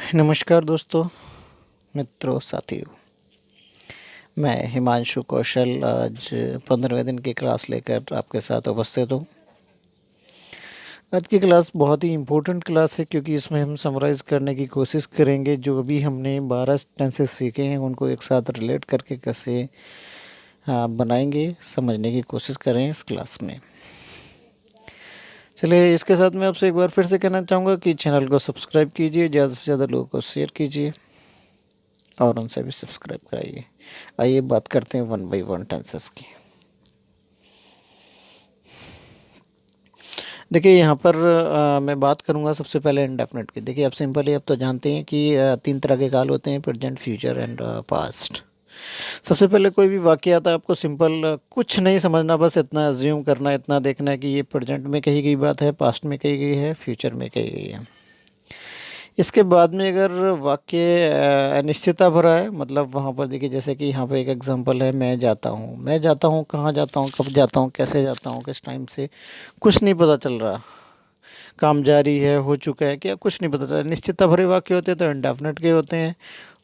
नमस्कार दोस्तों, मित्रों, साथियों। मैं हिमांशु कौशल आज 15वें दिन की क्लास लेकर आपके साथ उपस्थित हूँ। आज की क्लास बहुत ही इम्पोर्टेंट क्लास है क्योंकि इसमें हम समराइज़ करने की कोशिश करेंगे जो अभी हमने 12 टेंसेस सीखे हैं उनको एक साथ रिलेट करके कैसे बनाएंगे, समझने की कोशिश करें इस क्लास में। चलिए, इसके साथ मैं आपसे एक बार फिर से कहना चाहूँगा कि चैनल को सब्सक्राइब कीजिए, ज़्यादा से ज़्यादा लोगों को शेयर कीजिए और उनसे भी सब्सक्राइब कराइए। आइए बात करते हैं 1 बाई 1 टेंसेस की। देखिए यहाँ पर मैं बात करूँगा सबसे पहले इंडेफिनिट की। देखिए, आप सिंपली अब तो जानते हैं कि 3 तरह के काल होते हैं, प्रेजेंट, फ्यूचर एंड पास्ट। सबसे पहले कोई भी वाक्य आता है, आपको सिंपल कुछ नहीं समझना, बस इतना अज्यूम करना, इतना देखना है कि ये प्रेजेंट में कही गई बात है, पास्ट में कही गई है, फ्यूचर में कही गई है। इसके बाद में अगर वाक्य अनिश्चितता भरा है, मतलब वहाँ पर देखिए, जैसे कि यहाँ पे एक एग्जांपल है, मैं जाता हूँ। मैं जाता हूँ, कहाँ जाता हूँ, कब जाता हूँ, कैसे जाता हूँ, किस टाइम से, कुछ नहीं पता चल रहा। काम जारी है, हो चुका है क्या, कुछ नहीं पता चला। निश्चितता भरे वाक्य होते हैं तो इंडेफिनिट के होते हैं।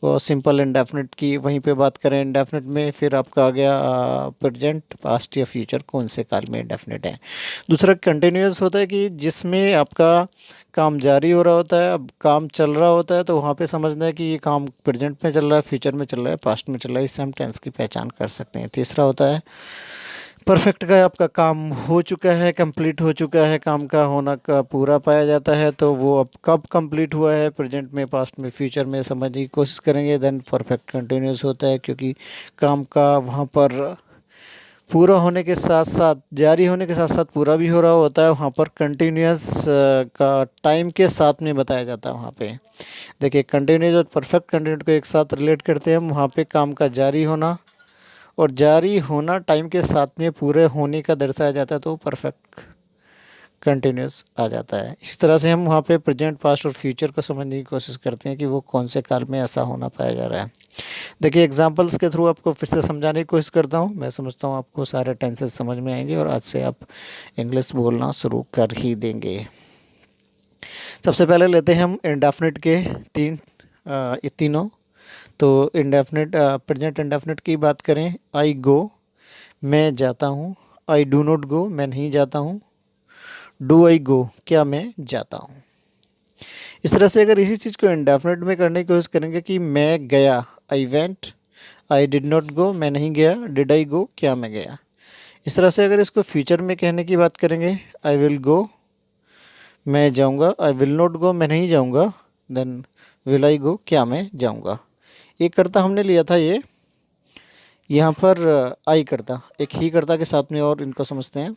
और सिंपल इंडेफिनिट की वहीं पे बात करें, इंडेफिनिट में फिर आपका आ गया प्रेजेंट, पास्ट या फ्यूचर, कौन से काल में इंडेफिनिट है। दूसरा कंटिन्यूअस होता है कि जिसमें आपका काम जारी हो रहा होता है, अब काम चल रहा होता है तो वहाँ पे समझना है कि ये काम प्रेजेंट में चल रहा है, फ्यूचर में चल रहा है, पास्ट में चल रहा है। इससे हम टेंस की पहचान कर सकते हैं। तीसरा होता है परफेक्ट का, आपका काम हो चुका है, कंप्लीट हो चुका है, काम का होना का पूरा पाया जाता है, तो वो अब कब कंप्लीट हुआ है, प्रेजेंट में, पास्ट में, फ्यूचर में समझने की कोशिश करेंगे। देन परफेक्ट कंटिन्यूस होता है क्योंकि काम का वहाँ पर पूरा होने के साथ साथ, जारी होने के साथ साथ पूरा भी हो रहा होता है। वहाँ पर कंटिन्यूस का टाइम के साथ में बताया जाता है। वहाँ पे देखिए, कंटिन्यूस और परफेक्ट कंटिन्यूस को एक साथ रिलेट करते हैं हम। वहाँ पे काम का जारी होना, और जारी होना टाइम के साथ में पूरे होने का दर्शाया जाता है, तो परफेक्ट कंटिन्यूस आ जाता है। इस तरह से हम वहाँ पे प्रेजेंट, पास्ट और फ्यूचर को समझने की कोशिश करते हैं कि वो कौन से काल में ऐसा होना पाया जा रहा है। देखिए, एग्जांपल्स के थ्रू आपको फिर से समझाने की कोशिश करता हूँ। मैं समझता हूँ आपको सारे टेंसेस समझ में आएंगे और आज से आप इंग्लिश बोलना शुरू कर ही देंगे। सबसे पहले लेते हैं हम इंडेफिनिट के ये तीनों। तो इंडेफिनिट, प्रेजेंट इंडेफिनिट की बात करें, आई गो, मैं जाता हूँ। आई डू नॉट गो, मैं नहीं जाता हूँ। डू आई गो, क्या मैं जाता हूँ। इस तरह से अगर इसी चीज़ को इंडेफिनिट में करने की कोशिश करेंगे कि मैं गया, I went. I did not go, मैं नहीं गया। डिड आई गो, क्या मैं गया। इस तरह से अगर इसको फ्यूचर में कहने की बात करेंगे, आई विल गो, मैं जाऊँगा। आई विल नॉट गो, मैं नहीं जाऊँगा। देन विल आई गो, क्या मैं जाऊँगा। एक करता हमने लिया था ये, यहाँ पर आई करता, एक ही करता के साथ में, और इनको समझते हैं।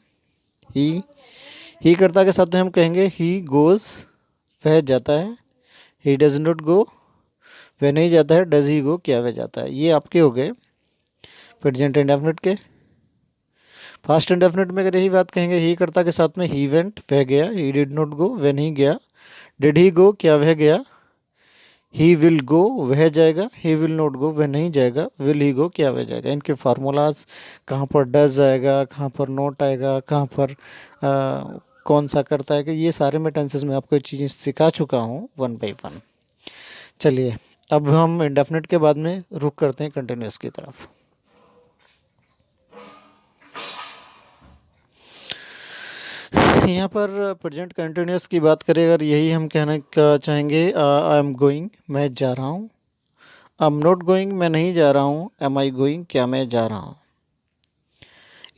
ही करता के साथ में हम कहेंगे ही गोज़, वह जाता है। ही डज नॉट गो, वह नहीं जाता है। डज ही गो, क्या वह जाता है। ये आपके हो गए प्रेजेंट इंडेफिनिट के। पास्ट इंडेफिनिट में अगर यही बात कहेंगे, ही करता के साथ में ही वेंट, वह गया। ही डिड नॉट गो, वह नहीं गया। डिड ही गो, क्या वह गया। ही विल गो, वह जाएगा। ही विल नॉट गो, वह नहीं जाएगा। विल ही गो, क्या वह जाएगा। इनके फार्मूलाज, कहाँ पर डज आएगा, कहाँ पर नॉट आएगा, कहाँ पर कौन सा करता है, कि ये सारे मैं टेंसेस में आपको चीज़ें सिखा चुका हूँ 1 बाई 1। चलिए, अब हम इंडेफिनिट के बाद में रुक करते हैं कंटिन्यूस की तरफ। यहाँ पर प्रेजेंट कंटिन्यूस की बात करें अगर, यही हम कहना का चाहेंगे, आई एम गोइंग, मैं जा रहा हूँ। आई एम नॉट गोइंग, मैं नहीं जा रहा हूँ। एम आई गोइंग, क्या मैं जा रहा हूँ।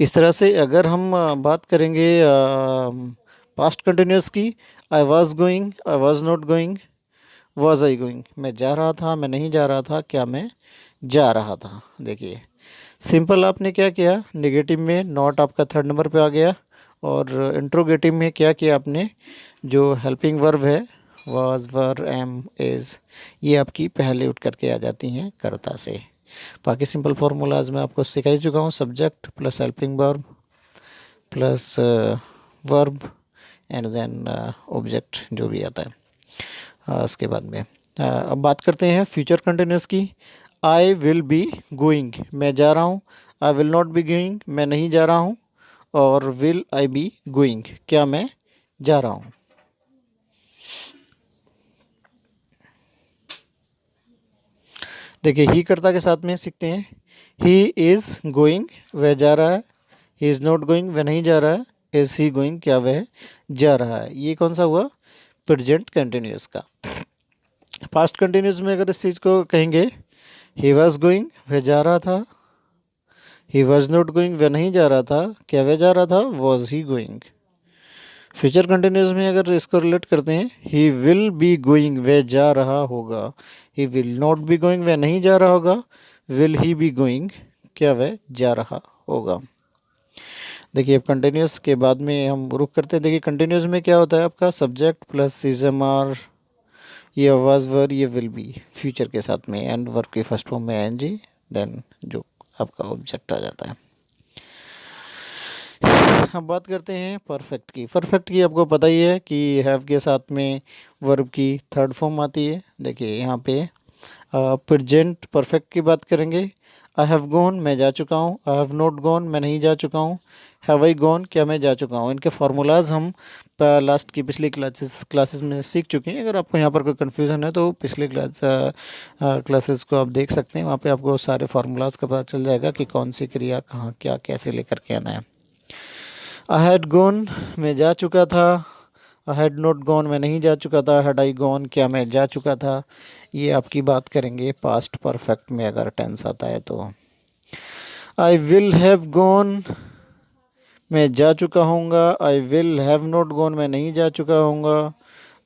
इस तरह से अगर हम बात करेंगे पास्ट कंटिन्यूस की, I was going, I was not going, was I going, मैं जा रहा था, मैं नहीं जा रहा था, क्या मैं जा रहा था। देखिए, सिंपल आपने क्या किया, नेगेटिव में नॉट आपका थर्ड नंबर पे आ गया, और इंट्रोगेटिव में क्या किया आपने, जो हेल्पिंग वर्ब है, वाज, वर, एम, इज़, ये आपकी पहले उठ करके आ जाती हैं कर्ता से। बाकी सिंपल फार्मूलाज मैं आपको सिखा ही चुका हूँ, subject plus helping verb plus verb and then object जो भी आता है। उसके बाद में अब बात करते हैं फ्यूचर कंटिन्यूस की। आई विल बी गोइंग, मैं जा रहा हूँ। आई विल नॉट बी गोइंग, मैं नहीं जा रहा हूँ। और विल आई बी गोइंग, क्या मैं जा रहा हूँ। देखिए ही कर्ता के साथ में सीखते हैं। ही इज़ गोइंग, वह जा रहा है। ही इज़ नॉट गोइंग, वह नहीं जा रहा है। इज़ ही गोइंग, क्या वह जा रहा है। ये कौन सा हुआ, प्रेजेंट कंटिन्यूस का। पास्ट कंटिन्यूस में अगर इस चीज़ को कहेंगे, ही वॉज गोइंग, वह जा रहा था। ही वॉज नॉट गोइंग, वह नहीं जा रहा था। क्या वह जा रहा था, was he going. Future continuous में अगर इसको रिलेट करते हैं, ही विल बी गोइंग, वह जा रहा होगा। ही विल नॉट बी गोइंग, वह नहीं जा रहा होगा। विल ही बी गोइंग, क्या वह जा रहा होगा। देखिए अब कंटिन्यूस के बाद में हम रुक करते हैं। देखिए कंटिन्यूस में क्या होता है, आपका सब्जेक्ट प्लस इज़-एम-आर, ये वाज वर, ये विल बी फ्यूचर के साथ में, एंड वर्ब के फर्स्ट फॉर्म में एन जी, देन जो आपका ऑब्जेक्ट आ जाता है। हम बात करते हैं परफेक्ट की। परफेक्ट की आपको पता ही है कि हैव के साथ में वर्ब की थर्ड फॉर्म आती है। देखिए यहाँ पे प्रेजेंट परफेक्ट की बात करेंगे। आई हैव गॉन, मैं जा चुका हूँ। आई हैव नॉट गॉन, मैं नहीं जा चुका हूँ। हैव आई गॉन, क्या मैं जा चुका हूँ। इनके फार्मूलाज हम लास्ट की पिछली क्लासेस में सीख चुके हैं। अगर आपको यहाँ पर कोई कन्फ्यूज़न है तो पिछले क्लासेस को आप देख सकते हैं। वहाँ पे आपको सारे फार्मूलाज का पता चल जाएगा कि कौन सी क्रिया कहाँ क्या कैसे लेकर के आना है। आई हैड गॉन, मैं जा चुका था। आई हैड नॉट गॉन, मैं नहीं जा चुका था। हैड आई गॉन, क्या मैं जा चुका था। ये आपकी बात करेंगे पास्ट परफेक्ट में अगर टेंस आता है तो। आई विल हैव गॉन, मैं जा चुका हूँगा। I will have not gone, मैं नहीं जा चुका हूँगा।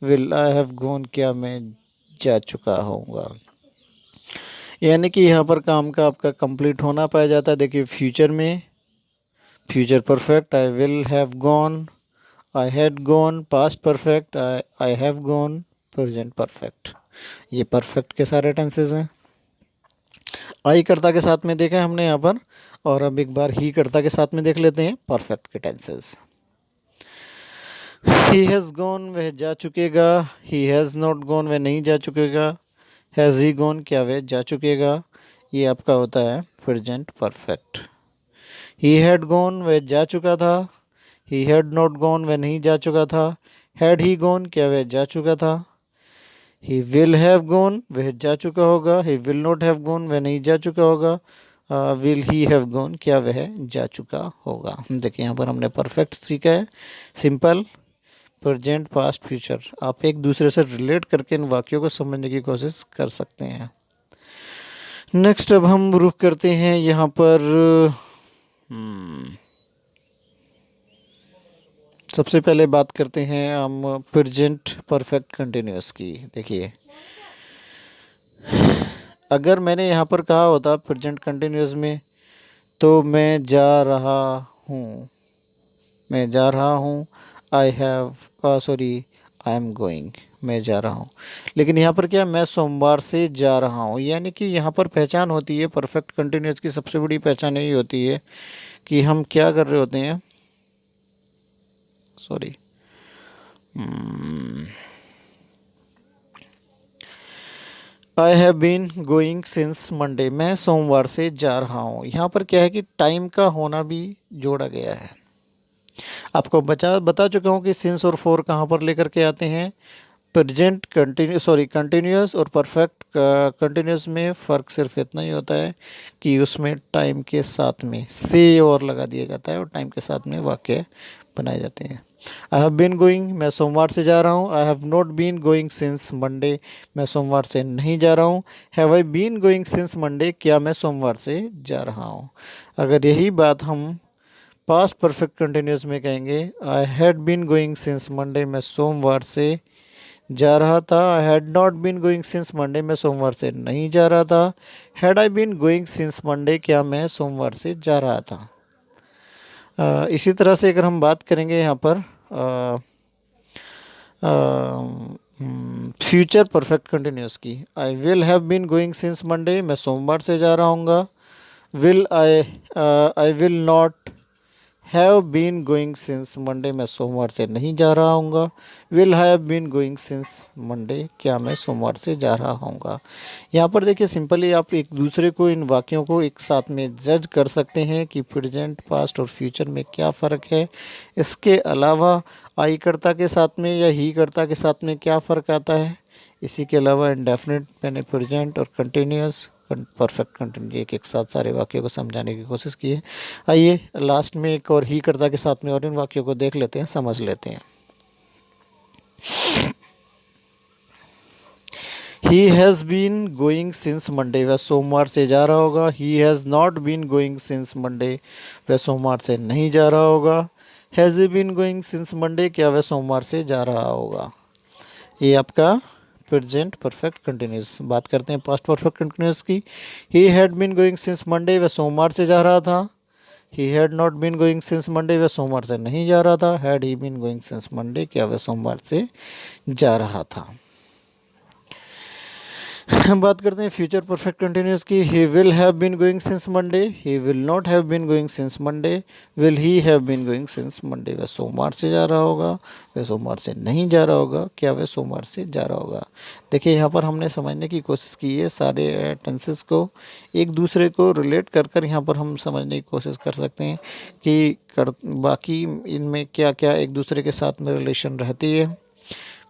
विल आई हैव गॉन, क्या मैं जा चुका हूँगा। यानी कि यहाँ पर काम का आपका कंप्लीट होना पाया जाता है। देखिए फ्यूचर में future perfect, I will have gone, I had gone. Past perfect, I have gone. Present perfect, ये परफेक्ट के सारे टेंसेस हैं। आई कर्ता के साथ में देखा हमने यहाँ पर, और अब एक बार ही कर्ता के साथ में देख लेते हैं परफेक्ट के टेंसेस। ही हैज़ गॉन, वह जा चुकेगा। ही हैज़ नॉट गॉन, वह नहीं जा चुकेगा। हैज़ ही गॉन, क्या वह जा चुकेगा। ये आपका होता है present perfect. He had gone, वह जा चुका था। ही हैड नॉट गॉन, वह नहीं जा चुका था। हैड ही गॉन, क्या वह जा चुका था। ही विल हैव गॉन, वह जा चुका होगा। ही विल नॉट हैव गॉन, वह नहीं जा चुका होगा। विल ही हैव गॉन, क्या वह जा चुका होगा। देखिए यहाँ पर हमने परफेक्ट सीखा है, सिंपल, प्रेजेंट, पास्ट, फ्यूचर। आप एक दूसरे से रिलेट करके इन वाक्यों को समझने की कोशिश कर सकते हैं। नेक्स्ट अब हम रुख करते हैं यहाँ पर सबसे पहले बात करते हैं हम प्रेजेंट परफेक्ट कंटिन्यूस की। देखिए अगर मैंने यहाँ पर कहा होता प्रेजेंट कंटिन्यूस में, तो मैं जा रहा हूँ, मैं जा रहा हूँ। आई एम गोइंग, मैं जा रहा हूँ। लेकिन यहाँ पर क्या, मैं सोमवार से जा रहा हूँ। यानी कि यहाँ पर पहचान होती है परफेक्ट कंटिन्यूस की, सबसे बड़ी पहचान यही होती है कि हम क्या कर रहे होते हैं। Sorry, I have been going since Monday, मैं सोमवार से जा रहा हूँ। यहाँ पर क्या है कि टाइम का होना भी जोड़ा गया है। आपको बता चुका हूँ कि सिंस और फॉर कहाँ पर लेकर के आते हैं। प्रेजेंट कंटिन्यूस और परफेक्ट कंटिन्यूस में फ़र्क सिर्फ इतना ही होता है कि उसमें टाइम के साथ में से और लगा दिया जाता है और टाइम के साथ में वाक्य बनाए जाते हैं। आई हैव बीन गोइंग, मैं सोमवार से जा रहा हूँ। I have not been going since Monday, मैं सोमवार से नहीं जा रहा हूँ। Have I been going since Monday, क्या मैं सोमवार से जा रहा हूँ। अगर यही बात हम पास्ट परफेक्ट कंटिन्यूस में कहेंगे, I had been going since Monday, मैं सोमवार से जा रहा था। I had not been going since Monday, मैं सोमवार से नहीं जा रहा था। Had I been going since Monday, क्या मैं सोमवार से जा रहा था। इसी तरह से अगर हम बात करेंगे यहाँ पर फ्यूचर परफेक्ट कंटिन्यूस की, I will have been going since Monday, मैं सोमवार से जा रहा हूँगा। I will not have been going since Monday, मैं सोमवार से नहीं जा रहा हूँगा। Will have been going since Monday, क्या मैं सोमवार से जा रहा हूँगा। यहाँ पर देखिए सिंपली आप एक दूसरे को, इन वाक्यों को एक साथ में जज कर सकते हैं कि प्रेजेंट, पास्ट और फ्यूचर में क्या फ़र्क है। इसके अलावा आई कर्ता के साथ में या ही कर्ता के साथ में क्या फ़र्क आता है। इसी के अलावा इंडेफिनिट मैंने प्रेजेंट और कंटिन्यूस परफेक्ट कंटिन्यूस, एक एक साथ सारे वाक्यों को समझाने की कोशिश की है। आइए लास्ट में एक और ही कर्ता के साथ में और इन वाक्यों को देख लेते हैं, समझ लेते हैं। He has been going since Monday, वह सोमवार से जा रहा होगा। He has not been going since Monday, वह सोमवार से नहीं जा रहा होगा। Has he been going since Monday, क्या वह सोमवार से जा रहा होगा। ये आपका प्रेजेंट परफेक्ट कंटिन्यूस। बात करते हैं पास्ट परफेक्ट कंटिन्यूस की। He had been going since Monday, वह सोमवार से जा रहा था। He had not been going since Monday, वह सोमवार से नहीं जा रहा था। Had he been going since Monday, क्या वह सोमवार से जा रहा था। हम बात करते हैं फ्यूचर परफेक्ट कंटिन्यूस की। He will have been going since Monday, he will not have been going since Monday, will he have been going since Monday, वह सोमवार से जा रहा होगा, वह सोमवार से नहीं जा रहा होगा, क्या वह सोमवार से जा रहा होगा। देखिए यहाँ पर हमने समझने की कोशिश की है, सारे टेंसेस को एक दूसरे को रिलेट कर कर यहाँ पर हम समझने की कोशिश कर सकते हैं कि बाकी इनमें क्या क्या एक दूसरे के साथ में रिलेशन रहती है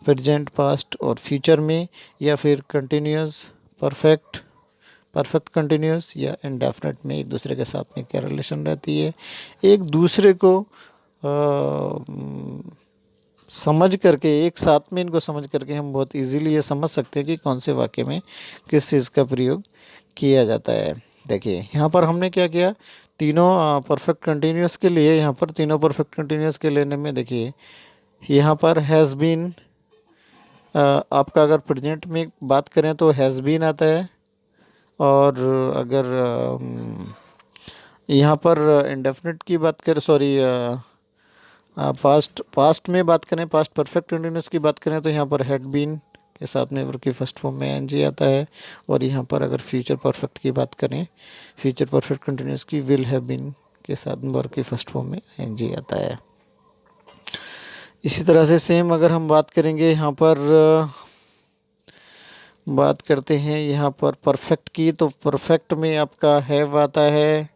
प्रेजेंट, पास्ट और फ्यूचर में, या फिर कंटिन्यूस, परफेक्ट, परफेक्ट कंटिन्यूस या इंडेफिनिट में एक दूसरे के साथ में क्या रिलेशन रहती है। एक दूसरे को समझ करके, एक साथ में इनको समझ करके हम बहुत इजीली ये समझ सकते हैं कि कौन से वाक्य में किस चीज़ का प्रयोग किया जाता है। देखिए यहाँ पर हमने क्या किया, तीनों परफेक्ट कंटिन्यूस के लिए, यहाँ पर तीनों परफेक्ट कंटिन्यूस के लेने में देखिए यहाँ पर हैज़ बीन, आपका अगर प्रेजेंट में बात करें तो हैज़ बीन आता है, और अगर यहाँ पर इंडेफिनिट की बात करें, सॉरी पास्ट में बात करें, पास्ट परफेक्ट कंटिन्यूस की बात करें तो यहाँ पर हैड बीन के साथ में वर्ब की फर्स्ट फॉर्म में एनजी आता है। और यहाँ पर अगर फ्यूचर परफेक्ट की बात करें, फ्यूचर परफेक्ट कंटिन्यूस की विल हैव बीन के साथ वर्ब की फर्स्ट फॉर्म में एनजी आता है। इसी तरह से सेम अगर हम बात करेंगे, यहाँ पर बात करते हैं यहाँ पर परफेक्ट की, तो परफेक्ट में आपका हैव आता है,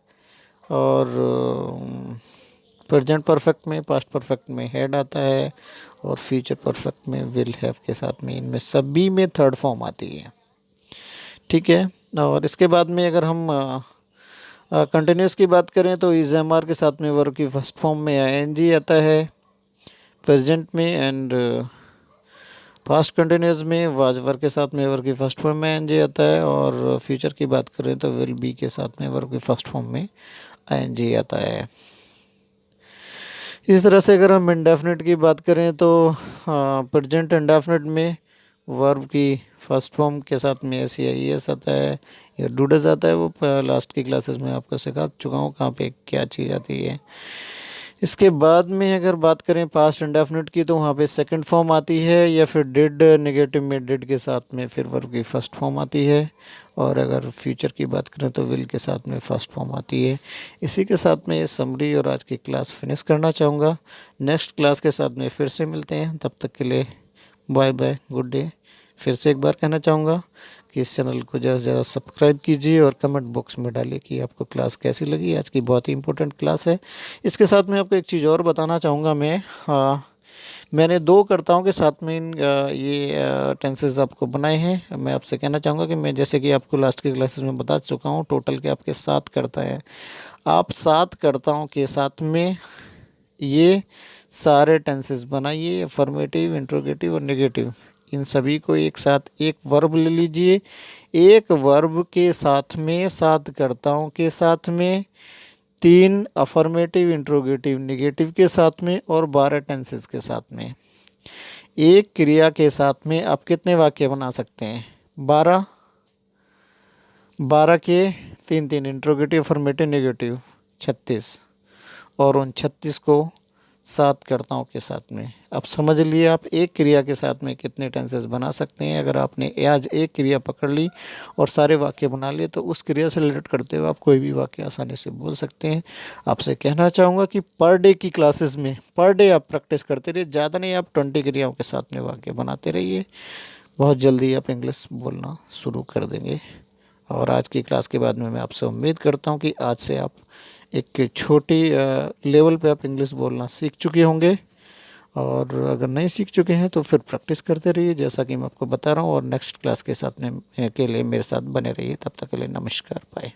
और प्रेजेंट परफेक्ट में, पास्ट परफेक्ट में हैड आता है, और फ्यूचर परफेक्ट में विल हैव के साथ में, इनमें सभी में थर्ड फॉर्म आती है। ठीक है। और इसके बाद में अगर हम कंटिन्यूस की बात करें तो इज एम आर के साथ में वर्ब की फर्स्ट फॉर्म में एनजी आता है प्रेजेंट में, एंड पास्ट कंटिन्यूस में वाज वर्ब के साथ में वर्ब की फर्स्ट फॉर्म में एनजी आता है, और फ्यूचर की बात करें तो विल बी के साथ में वर्ब की फर्स्ट फॉर्म में एनजी आता है। इस तरह से अगर हम इंडेफिनिट की बात करें तो प्रेजेंट इंडेफिनिट में वर्ब की फर्स्ट फॉर्म के साथ में एस या ई एस आता है, या डूडस आता है। वो लास्ट की क्लासेस में आपको सिखा चुका हूँ कहाँ पे क्या चीज़ आती है। इसके बाद में अगर बात करें पास्ट इंडेफिनिट की, तो वहाँ पे सेकंड फॉर्म आती है, या फिर डिड नेगेटिव में डिड के साथ में फिर वर्ब की फर्स्ट फॉर्म आती है, और अगर फ्यूचर की बात करें तो विल के साथ में फर्स्ट फॉर्म आती है। इसी के साथ में ये समरी और आज की क्लास फिनिश करना चाहूँगा। नेक्स्ट क्लास के साथ में फिर से मिलते हैं, तब तक के लिए बाय बाय, गुड डे। फिर से एक बार कहना चाहूँगा कि इस चैनल को ज़्यादा से ज़्यादा सब्सक्राइब कीजिए और कमेंट बॉक्स में डालिए कि आपको क्लास कैसी लगी। आज की बहुत ही इंपॉर्टेंट क्लास है। इसके साथ में आपको एक चीज़ और बताना चाहूँगा मैं, मैंने दो कर्ताओं के साथ में ये टेंसेस आपको बनाए हैं। मैं आपसे कहना चाहूँगा कि मैं, जैसे कि आपको लास्ट की क्लासेस में बता चुका हूँ, टोटल के आपके 7 कर्ता हैं। आप 7 कर्ताओं के साथ में ये सारे टेंसेस बनाइए, अफर्मेटिव, इंट्रोगेटिव और नेगेटिव, इन सभी को एक साथ एक वर्ब ले लीजिए। एक वर्ब के साथ में 7 कर्ताओं के साथ में 3 अफर्मेटिव, इंट्रोगेटिव, नेगेटिव के साथ में और 12 टेंसेस के साथ में। एक क्रिया के साथ में आप कितने वाक्य बना सकते हैं? 12। 12 के 3 इंट्रोगेटिव, अफर्मेटिव, नेगेटिव, 36, और उन 36 को 7 कर्ताओं के साथ में। अब समझ लिए आप एक क्रिया के साथ में कितने टेंसेस बना सकते हैं। अगर आपने आज एक क्रिया पकड़ ली और सारे वाक्य बना लिए, तो उस क्रिया से रिलेट करते हुए आप कोई भी वाक्य आसानी से बोल सकते हैं। आपसे कहना चाहूँगा कि पर डे की क्लासेस में, पर डे आप प्रैक्टिस करते रहिए, ज़्यादा नहीं, आप 20 क्रियाओं के साथ में वाक्य बनाते रहिए। बहुत जल्दी आप इंग्लिश बोलना शुरू कर देंगे। और आज की क्लास के बाद में मैं आपसे उम्मीद करता हूँ कि आज से आप एक छोटी लेवल पे आप इंग्लिश बोलना सीख चुके होंगे, और अगर नहीं सीख चुके हैं तो फिर प्रैक्टिस करते रहिए, जैसा कि मैं आपको बता रहा हूँ, और नेक्स्ट क्लास के साथ में के लिए मेरे साथ बने रहिए। तब तक के लिए नमस्कार, बाय।